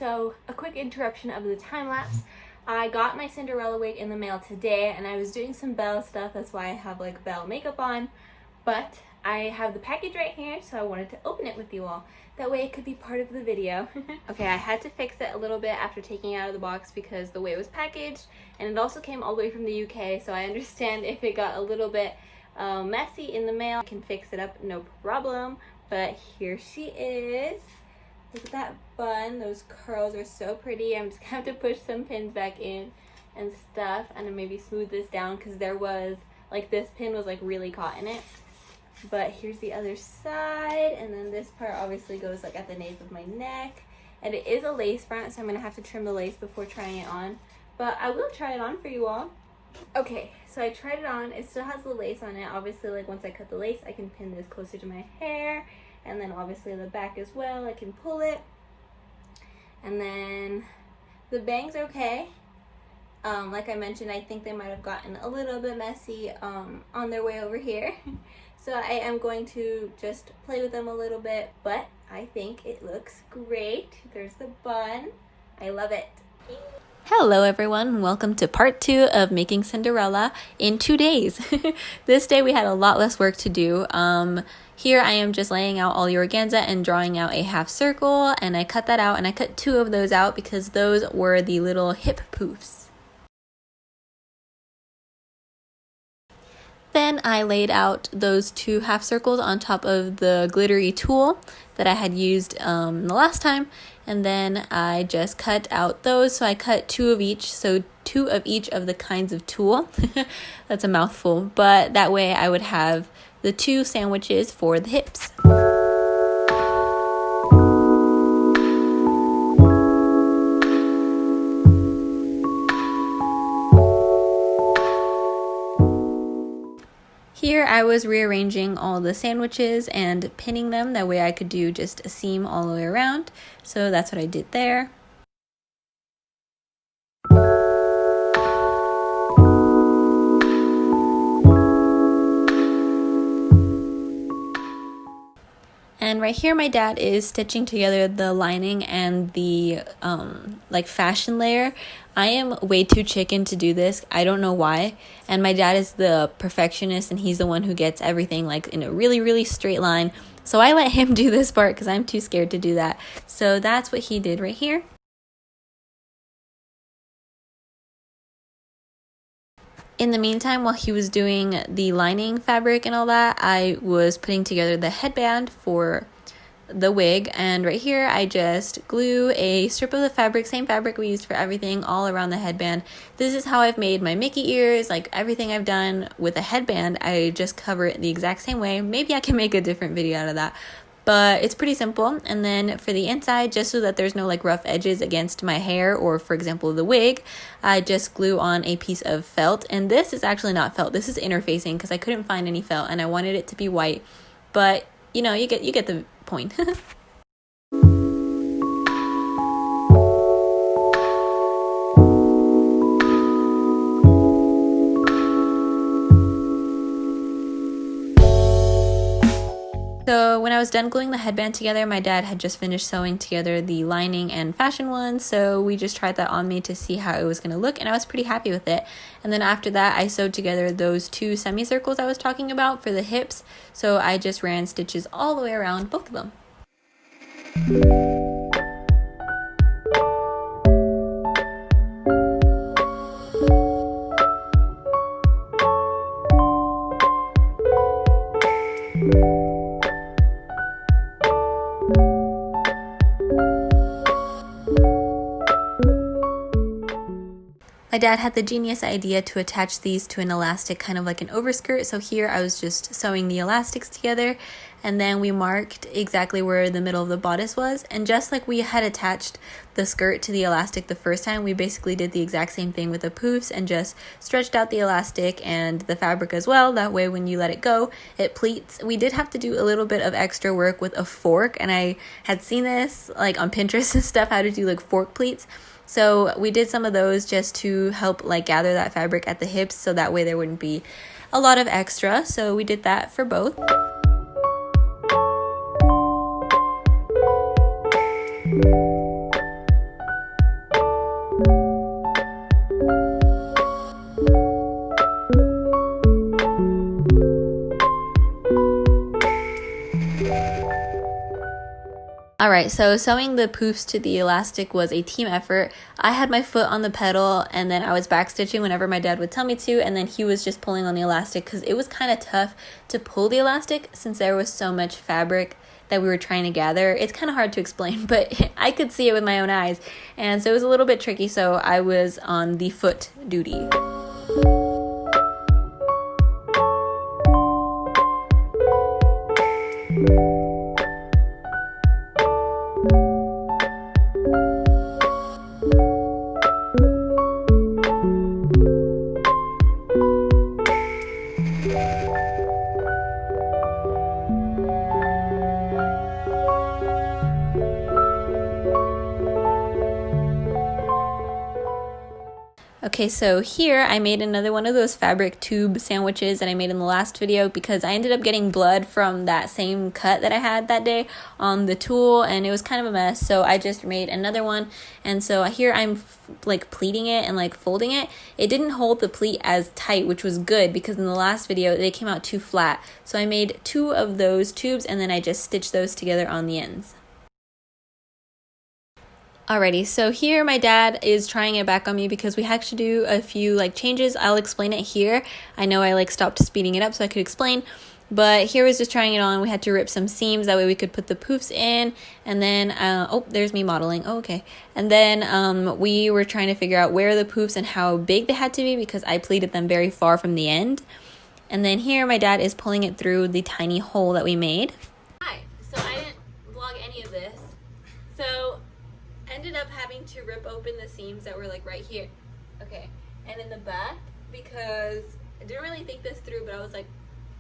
So a quick interruption of the time lapse. I got my Cinderella wig in the mail today and I was doing some Belle stuff, that's why I have like Belle makeup on, but I have the package right here, so I wanted to open it with you all. That way it could be part of the video. Okay, I had to fix it a little bit after taking it out of the box because the way it was packaged, and it also came all the way from the UK, so I understand if it got a little bit messy in the mail. I can fix it up, no problem. But here she is. Look at that bun, those curls are so pretty. I'm just gonna have to push some pins back in and stuff, and then maybe smooth this down because there was, like, this pin was like really caught in it. But here's the other side, and then this part obviously goes like at the nape of my neck. And it is a lace front, so I'm gonna have to trim the lace before trying it on. But I will try it on for you all. Okay, so I tried it on. It still has the lace on it. Obviously, like, once I cut the lace, I can pin this closer to my hair. And then obviously the back as well, I can pull it. And then the bangs are okay. Like I mentioned, I think they might have gotten a little bit messy on their way over here. So I am going to just play with them a little bit, but I think it looks great. There's the bun. I love it. Hello everyone, welcome to part 2 of making Cinderella in 2 days. This day we had a lot less work to do. Here I am just laying out all the organza and drawing out a half circle, and I cut that out, and I cut 2 of those out because those were the little hip poofs. Then I laid out those 2 half circles on top of the glittery tulle that I had used the last time, and then I just cut out those. So I cut 2 of each, so 2 of each of the kinds of tulle. That's a mouthful, but that way I would have the 2 sandwiches for the hips. Here I was rearranging all the sandwiches and pinning them, that way I could do just a seam all the way around. So that's what I did there. And right here my dad is stitching together the lining and the like fashion layer. I am way too chicken to do this. I don't know why. And my dad is the perfectionist, and he's the one who gets everything like in a really straight line. So I let him do this part because I'm too scared to do that. So that's what he did right here. In the meantime, while he was doing the lining fabric and all that, I was putting together the headband for the wig, and right here I just glue a strip of the fabric, same fabric we used for everything, all around the headband. This is how I've made my Mickey ears. Like, everything I've done with a headband, I just cover it the exact same way. Maybe I can make a different video out of that, but it's pretty simple. And then for the inside, just so that there's no like rough edges against my hair or, for example, the wig, I just glue on a piece of felt. And this is actually not felt, this is interfacing because I couldn't find any felt and I wanted it to be white, but you know, you get the point. So when I was done gluing the headband together, my dad had just finished sewing together the lining and fashion one, so we just tried that on me to see how it was going to look, and I was pretty happy with it. And then after that, I sewed together those 2 semicircles I was talking about for the hips, so I just ran stitches all the way around both of them. My dad had the genius idea to attach these to an elastic, kind of like an overskirt. So here I was just sewing the elastics together, and then we marked exactly where the middle of the bodice was. And just like we had attached the skirt to the elastic the first time, we basically did the exact same thing with the poofs and just stretched out the elastic and the fabric as well. That way when you let it go, it pleats. We did have to do a little bit of extra work with a fork, and I had seen this like on Pinterest and stuff, how to do like fork pleats. So we did some of those just to help like gather that fabric at the hips, so that way there wouldn't be a lot of extra. So we did that for both. Alright, so sewing the poofs to the elastic was a team effort. I had my foot on the pedal and then I was backstitching whenever my dad would tell me to, and then he was just pulling on the elastic because it was kind of tough to pull the elastic since there was so much fabric that we were trying to gather. It's kind of hard to explain, but I could see it with my own eyes, and so it was a little bit tricky, so I was on the foot duty. Okay, so here I made another one of those fabric tube sandwiches that I made in the last video because I ended up getting blood from that same cut that I had that day on the tool, and it was kind of a mess, so I just made another one. And so here I'm like pleating it and like folding it. It didn't hold the pleat as tight, which was good because in the last video they came out too flat. So I made 2 of those tubes and then I just stitched those together on the ends. Alrighty, so here my dad is trying it back on me because we had to do a few like changes. I'll explain it here. I know I like stopped speeding it up so I could explain, but here was just trying it on. We had to rip some seams, that way we could put the poofs in, and then oh, there's me modeling. Oh, okay. And then we were trying to figure out where the poofs and how big they had to be because I pleated them very far from the end. And then here my dad is pulling it through the tiny hole that we made. Hi, so I didn't vlog any of this. So ended up having to rip open the seams that were like right here, okay, and in the back, because I didn't really think this through, but I was like,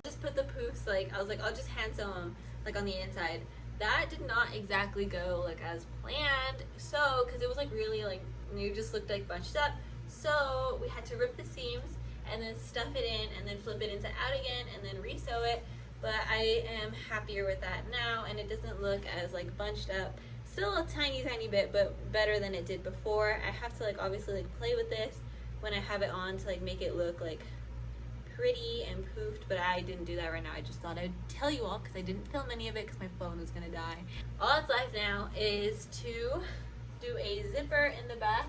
just put the poofs, like I was like, I'll just hand sew them like on the inside. That did not exactly go like as planned, so because it was like really like, it just looked like bunched up, so we had to rip the seams and then stuff it in and then flip it inside out again and then re-sew it. But I am happier with that now, and it doesn't look as like bunched up. Still a tiny bit, but better than it did before. I have to like obviously like play with this when I have it on to like make it look like pretty and poofed, but I didn't do that right now. I just thought I'd tell you all because I didn't film any of it because my phone was gonna die. All that's left now is to do a zipper in the back,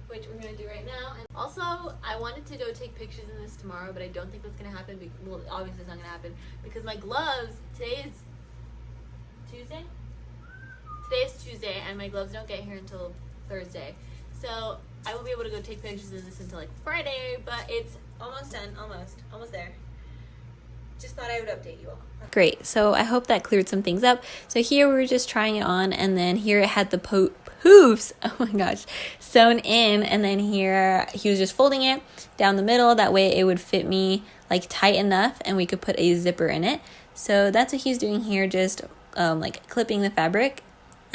which we're gonna do right now. And also, I wanted to go take pictures in this tomorrow, but I don't think that's gonna happen. Well, obviously it's not gonna happen because my gloves, today is Tuesday? Today is Tuesday and my gloves don't get here until Thursday. So I won't be able to go take pictures of this until like Friday, but it's almost done, almost there. Just thought I would update you all. Great, so I hope that cleared some things up. So here we were just trying it on, and then here it had the poofs, oh my gosh, sewn in, and then here he was just folding it down the middle, that way it would fit me like tight enough and we could put a zipper in it. So that's what he's doing here, just like clipping the fabric.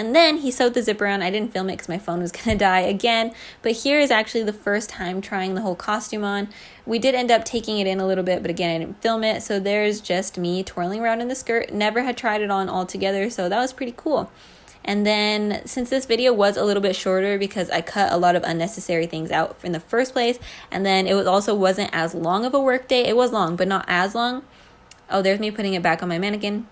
And then he sewed the zipper on. I didn't film it because my phone was going to die again. But here is actually the first time trying the whole costume on. We did end up taking it in a little bit, but again, I didn't film it. So there's just me twirling around in the skirt. Never had tried it on all together, so that was pretty cool. And then since this video was a little bit shorter because I cut a lot of unnecessary things out in the first place, and then it was also wasn't as long of a work day. It was long, but not as long. Oh, there's me putting it back on my mannequin.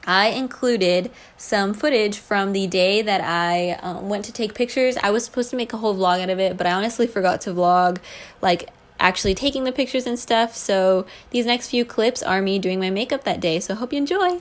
I included some footage from the day that I went to take pictures. I was supposed to make a whole vlog out of it, but I honestly forgot to vlog like actually taking the pictures and stuff. So these next few clips are me doing my makeup that day. So I hope you enjoy.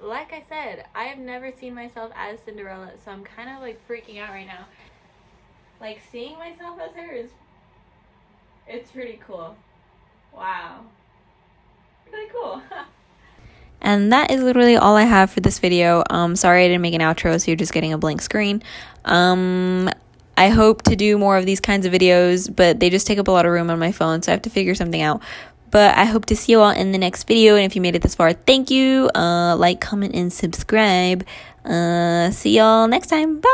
like I said, I have never seen myself as Cinderella, so I'm kind of like freaking out right now. Like seeing myself as her it's pretty cool. Wow. Really cool. And that is literally all I have for this video. Sorry I didn't make an outro, so you're just getting a blank screen. I hope to do more of these kinds of videos, but they just take up a lot of room on my phone, so I have to figure something out. But I hope to see you all in the next video, and if you made it this far, thank you. Like, comment, and subscribe. See y'all next time. Bye!